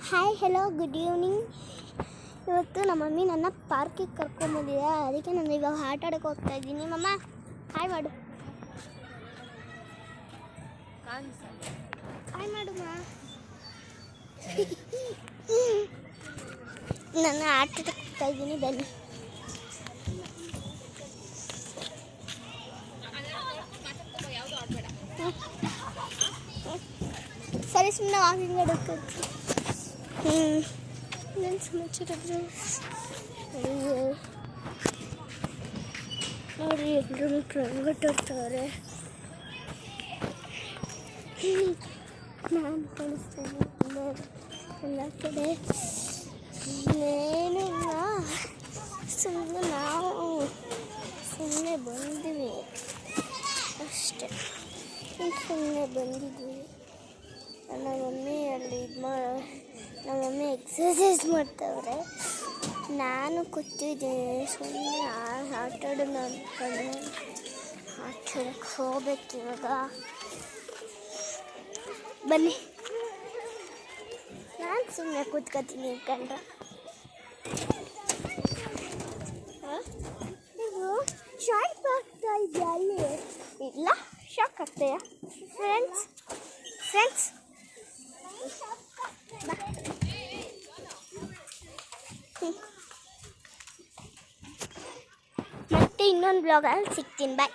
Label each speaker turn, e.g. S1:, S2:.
S1: Hi hello good evening. ಇವತ್ತು ನಮ್ಮ mummy ನನ್ನ ಪಾರ್ಕಿಗೆ ಕರ್ಕೊಂಬಂದಿದೆ, ಅದಕ್ಕೆ ನಾನು ಇವಾಗ ಆಟ ಆಡೋಕೆ ಹೋಗ್ತಾ ಇದ್ದೀನಿ. ಮಮ್ಮ ಹಾಯ್ ಮಾಡು, ಹಾಯ್ ಮಾಡು ಮಾ. ನಾನು ಆಟ ಆಡೋಕೆ ಹೋಗ್ತಾ ಇದ್ದೀನಿ, ಬನ್ನಿ. ಸರಿ, ಸುಮ್ಮನೆ ವಾಕಿಂಗ್ ಆಡೋಕೆ. ಏನು ಸಮಾಚಾರ ನೋಡಿ, ಎಲ್ಲರೂ ಟ್ರಂಗಟ್ಟಾಡ್ತಾರೆ. ನಾನು ಕಳಿಸ್ತೇನೆ ಎಲ್ಲ ಕಡೆ. ಏನಿಲ್ಲ, ಸುಮ್ಮನೆ ನಾವು ಸುಮ್ಮನೆ ಬಂದ್ವಿ ಅಷ್ಟೇ. ಸುಮ್ಮನೆ ಬಂದಿದ್ವಿ. ನಮ್ಮ ಮಮ್ಮಿ ಅಲ್ಲಿ ನಮ್ಮ ಮಮ್ಮಿ ಎಕ್ಸಸೈಸ್ ಮಾಡ್ತಾವ್ರೆ, ನಾನು ಕೂತಿದ್ದೀನಿ ಸುಮ್ಮನೆ ಆಟಾಡೋಣ ಅಂದ್ಕೊಂಡು. ಆಟಾಡಕ್ಕೆ ಹೋಗ್ಬೇಕು ಇವಾಗ, ಬನ್ನಿ. ನಾನು ಸುಮ್ಮನೆ ಕೂತ್ಕೊತೀನಿ ಅಂದ್ಕೊಂಡ್ರೆ. ನೀವು ಶಾಕ್ ಆಗ್ತಾ ಇದೆಯಾ? ಅಲ್ಲಿ ಇಲ್ಲ, ಶಾಕ್ ಆಗ್ತಾಯಾ ಫ್ರೆಂಡ್ಸ್? ಮತ್ತೆ ಇನ್ನೊಂದು ಬ್ಲಾಗಲ್ಲಿ ಸಿಗ್ತೀನಿ, ಬಾಯ್.